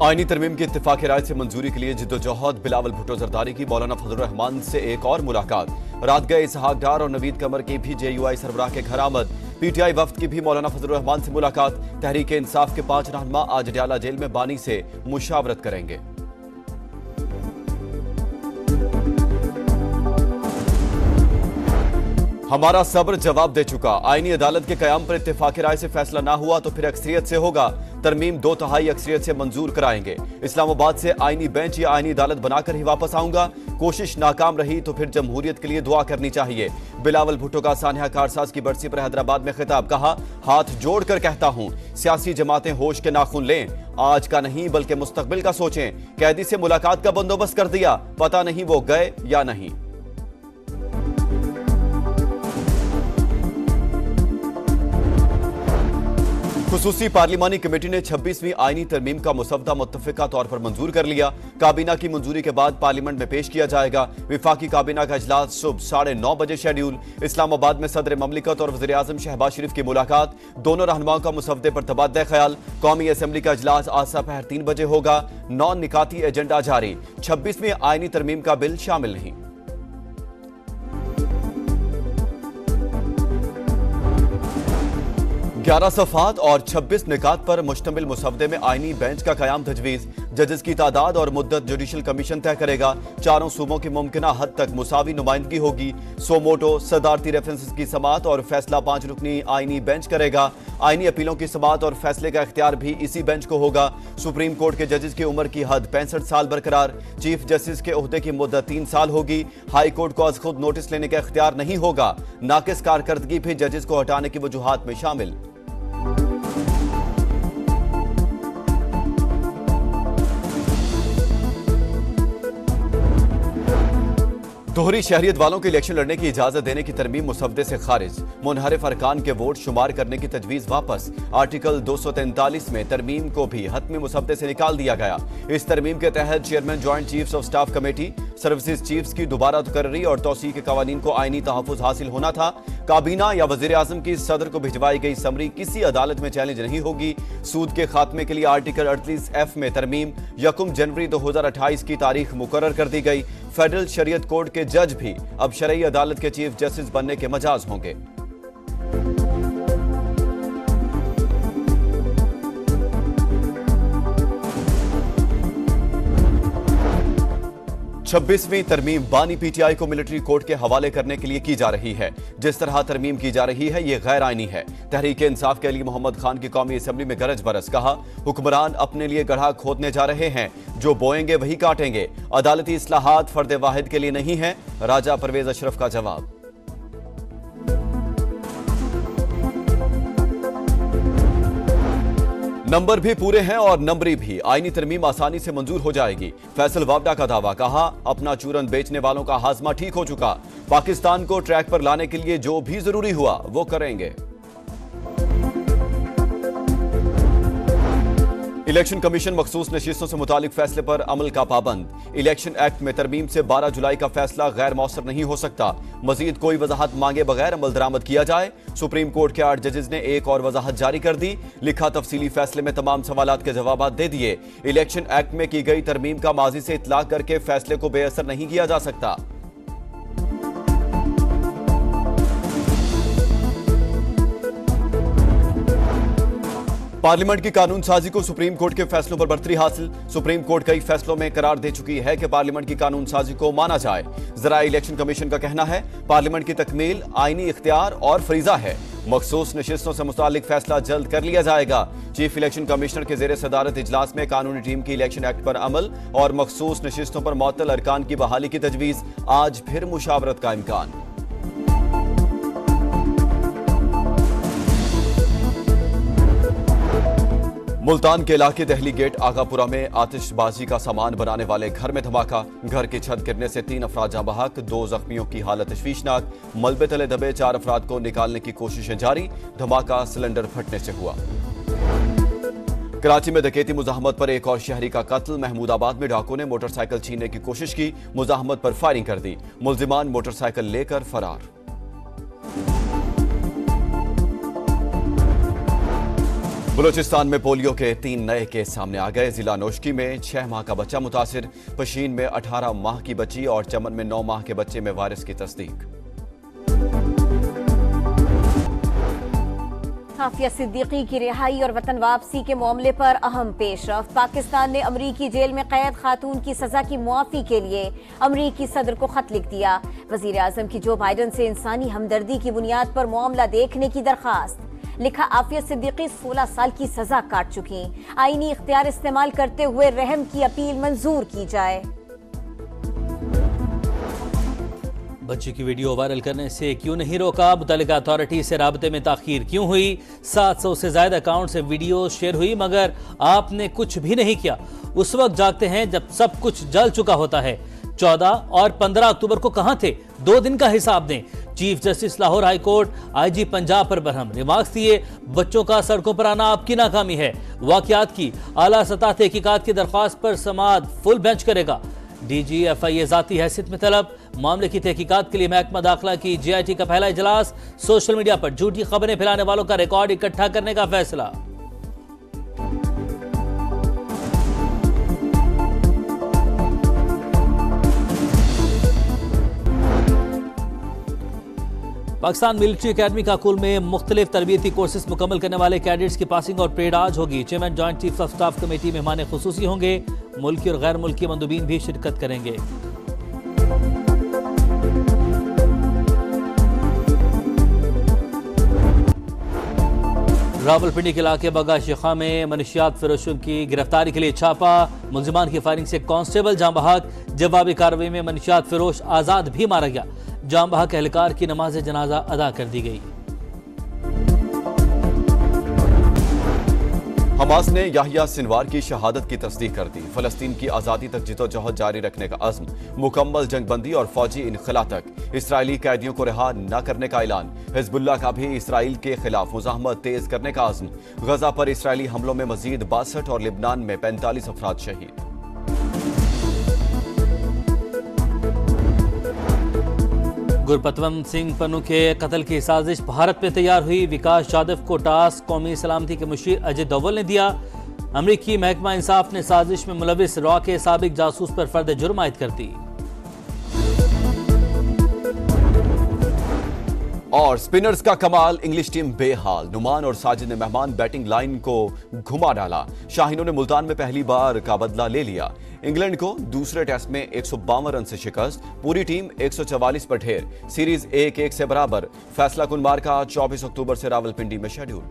आईनी तरमीम की इत्तेफाक राय से मंजूरी के लिए जिद्दोजहद, बिलावल भुट्टो जरदारी की मौलाना फजलुर रहमान से एक और मुलाकात। रात गए इसहाक डार और नवीद कमर की भी JUI सरबराह के घर आमद। PTI वफ्द की भी मौलाना फजलुर रहमान से मुलाकात। तहरीक इंसाफ के 5 रहनुमा आज अडयाला जेल में बानी से मुशावरत करेंगे। हमारा सब्र जवाब दे चुका, आईनी अदालत के कयाम पर इत्तेफाक राय से फैसला ना हुआ तो फिर अक्सरियत से होगा। तरमीम 2/3 अक्सरियत से मंजूर कराएंगे। इस्लामाबाद से आईनी बेंच या आईनी अदालत बनाकर ही वापस आऊंगा। कोशिश नाकाम रही तो फिर जमहूरियत के लिए दुआ करनी चाहिए। बिलावल भुट्टो का सानिया कारसाज की बरसी पर हैदराबाद में खिताब, कहा हाथ जोड़कर कहता हूं सियासी जमातें होश के नाखून लें, आज का नहीं बल्कि मुस्तकबिल का सोचें। कैदी से मुलाकात का बंदोबस्त कर दिया, पता नहीं वो गए या नहीं। खुसूसी पार्लिमानी कमेटी ने 26वीं आईनी तरमीम का मुसवदा मुत्तफिका तौर पर मंजूर कर लिया। काबीना की मंजूरी के बाद पार्लियामेंट में पेश किया जाएगा। विफाकी काबीना का इजलास सुबह 9:30 बजे शेड्यूल। इस्लामाबाद में सदर ममलिकत और वज़ीर आज़म शहबाज शरीफ की मुलाकात। दोनों रहनुमाओं का मुसवदे पर तबादला ख्याल। कौमी असम्बली का इजलास आज दोपहर 3 बजे होगा। 9 निकाती एजेंडा जारी। 26वीं आईनी तरमीम का बिल शामिल नहीं। 11 सफ़ात और 26 निकात पर मुश्तमिल मुसवदे में आईनी बेंच का कयाम तजवीज़। जजेस की तादाद और मुद्दत जुडिशल कमीशन तय करेगा। चारों सूबों की मुमकिना हद तक मुसावी नुमाइंदगी होगी। सोमोटो सदारती रेफरेंसेस की समाअत और फैसला 5 रुकनी आईनी बेंच करेगा। आईनी अपीलों की समाअत और फैसले का इख्तियार भी इसी बेंच को होगा। सुप्रीम कोर्ट के जजेस की उम्र की हद 65 साल बरकरार। चीफ जस्टिस के ओहदे की मुद्दत 3 साल होगी। हाई कोर्ट को आज खुद नोटिस लेने का इख्तियार नहीं होगा। नाकिस कारकर्दगी भी जजेस को हटाने की वजूहात में शामिल। दोहरी शहरियत वालों को इलेक्शन लड़ने की इजाजत देने की तरमीम मुसवदे से खारिज। मुनहरिफ अरकान के वोट शुमार करने की तजवीज वापस। आर्टिकल 243 में तरमीम को भी हतमी मुसवदे से निकाल दिया गया। इस तरमीम के तहत chairman joint chiefs of staff committee, services chiefs की दोबारा तकर्री और तौसीह के कवानीन को आईनी तहफ़्फ़ुज़ हासिल होना था। काबीना या वज़ीर आज़म की सदर को भिजवाई गई समरी किसी अदालत में चैलेंज नहीं होगी। सूद के खात्मे के लिए आर्टिकल 38F में तरमीम। 1 जनवरी 2028 की तारीख मुकर्रर कर दी गई। फेडरल शरीयत कोर्ट के जज भी अब शरई अदालत के चीफ जस्टिस बनने के मजाज होंगे। छब्बीसवीं तरमीम बानी PTI को मिलिट्री कोर्ट के हवाले करने के लिए की जा रही है। जिस तरह तरमीम की जा रही है ये गैर आईनी है। तहरीक इंसाफ के अली मोहम्मद खान की कौमी असम्बली में गरज बरस, कहा हुक्मरान अपने लिए गड्ढा खोदने जा रहे हैं, जो बोएंगे वही काटेंगे। अदालती इस्लाहात फर्द वाहिद के लिए नहीं है। राजा परवेज अशरफ का जवाब। नंबर भी पूरे हैं और नंबरी भी। आईनी तरमीम आसानी से मंजूर हो जाएगी। फैसल वावडा का दावा, कहा अपना चूरन बेचने वालों का हाजमा ठीक हो चुका। पाकिस्तान को ट्रैक पर लाने के लिए जो भी जरूरी हुआ वो करेंगे। इलेक्शन कमीशन मखसूस नशिस्तों से मुतालिक फैसले पर अमल का पाबंद। इलेक्शन एक्ट में तरमीम से 12 जुलाई का फैसला गैर मौसर नहीं हो सकता। मजीद कोई वजाहत मांगे बगैर अमल दरामद किया जाए। सुप्रीम कोर्ट के 8 जजेस ने एक और वजाहत जारी कर दी। लिखा तफसीली फैसले में तमाम सवालात के जवाब दे दिए। इलेक्शन एक्ट में की गई तरमीम का माजी से इतलाक करके फैसले को बेअसर नहीं किया जा सकता। पार्लियामेंट की कानून साजी को सुप्रीम कोर्ट के फैसलों पर बढ़तरी हासिल। सुप्रीम कोर्ट कई फैसलों में करार दे चुकी है कि पार्लियामेंट की कानून साजी को माना जाए। जरा इलेक्शन कमीशन का कहना है पार्लियामेंट की तकमील आईनी इख्तियार और फरीजा है। मखसूस नशिस्तों से मुतालिक फैसला जल्द कर लिया जाएगा। चीफ इलेक्शन कमिश्नर के जेर सदारत इजलास में कानूनी टीम की इलेक्शन एक्ट पर अमल और मखसूस नशिस्तों पर मुअत्तल अरकान की बहाली की तजवीज। आज फिर मुशावरत का इम्कान। मुल्तान के इलाके दहली गेट आगापुरा में आतिशबाजी का सामान बनाने वाले घर में धमाका। घर की छत गिरने से 3 अफराद जाँ बहक, 2 जख्मियों की हालत तशवीशनाक। मलबे तले दबे 4 अफराद को निकालने की कोशिशें जारी। धमाका सिलेंडर फटने से हुआ। कराची में डकैती मुजाहमत पर एक और शहरी का कत्ल। महमूदाबाद में डाकुओं ने मोटरसाइकिल छीनने की कोशिश की, मुजाहमत पर फायरिंग कर दी। मुल्जिमान मोटरसाइकिल लेकर फरार। बलूचिस्तान में पोलियो के 3 नए केस सामने आ गए। जिला नोशकी में 6 माह का बच्चा मुतासिर, पशीन में 18 माह की बच्ची और चमन में 9 माह के बच्चे में वायरस की तस्दीक। आफिया सिद्दीकी की रिहाई और वतन वापसी के मामले पर अहम पेशरफ। पाकिस्तान ने अमरीकी जेल में कैद खातून की सजा की मुआफी के लिए अमरीकी सदर को खत लिख दिया। वजीर आजम की जो बाइडन से इंसानी हमदर्दी की बुनियाद पर मामला देखने की दरखास्त। लिखा, आफिया सिद्दीकी 16 साल की सजा काट चुकी, आईनी इख्तियार इस्तेमाल करते हुए रहम की अपील मंजूर की जाए। बच्ची की वीडियो वायरल करने से क्यों नहीं रोका? मुतल्लिका अथॉरिटी से राबते में ताखीर क्यों हुई? 700 से ज्यादा अकाउंट से वीडियो शेयर हुई मगर आपने कुछ भी नहीं किया। उस वक्त जागते हैं जब सब कुछ जल चुका होता है। 14 और 15 अक्टूबर को कहां थे? 2 दिन का हिसाब दें। Chief justice Lahore high court IG Punjab पर बरहम, रिमार्क्स दिए, बच्चों का सड़कों पर आना आपकी नाकामी है। वाकयात की आला सतह तहकीकात की दरख्वास्त पर समाअत फुल बेंच करेगा। DGFI जाती हैसियत में तलब। मामले की तहकीकात के लिए महकमा दाखिला की JIT का पहला इजलास। सोशल मीडिया पर झूठी खबरें फैलाने वालों का रिकॉर्ड इकट्ठा करने का फैसला। पाकिस्तान मिलिट्री अकेडमी काकुल में मुख्तलिफ तरबियती कोर्सेज मुकम्मल करने वाले कैडेट्स की पासिंग और परेड आज होगी। Chairman joint chief of staff committee मेहमान खुसूसी होंगे। मुल्की और गैर मुल्की मंदूबीन भी शिरकत करेंगे। रावलपिंडी के इलाके बगा शेखा में मनशियात फरोशों की गिरफ्तारी के लिए छापा। मुलजिमान की फायरिंग से कांस्टेबल जाम बहक। जवाबी कार्रवाई में मनशियात फरोश आजाद भी मारा गया। जाम बहक एहलकार की नमाज जनाजा अदा कर दी गई। हमास ने याहिया सिनवार की शहादत की तस्दीक कर दी। फलस्तीन की आज़ादी तक जिदोजहद जारी रखने का अज़्म, मुकम्मल जंगबंदी और फौजी इनखला तक। इसराइली कैदियों को रिहा न करने का ऐलान। हिजबुल्लाह का भी इसराइल के खिलाफ मुज़ाहमत तेज करने का अज़्म। गजा पर इसराइली हमलों में मजीद 62 और लिबनान में 45 अफराद शहीद। गुरपतवंत सिंह पन्नू के कत्ल की साजिश भारत में तैयार हुई। विकास यादव को टास्क कौमी सलामती के मुशीर अजय दोवल ने दिया। अमरीकी महकमा इंसाफ ने साजिश में मुलविस रॉ के साबिक जासूस पर फर्द जुर्म आयद कर दी। और स्पिनर्स का कमाल, इंग्लिश टीम बेहाल। नुमान और साजिद ने मेहमान बैटिंग लाइन को घुमा डाला। शाहीनों ने मुल्तान में पहली बार का बदला ले लिया। इंग्लैंड को दूसरे टेस्ट में 152 रन से शिकस्त। पूरी टीम 144 पर ढेर। सीरीज 1-1 से बराबर। फैसला कुन मार्का 24 अक्टूबर से रावलपिंडी में शेड्यूल।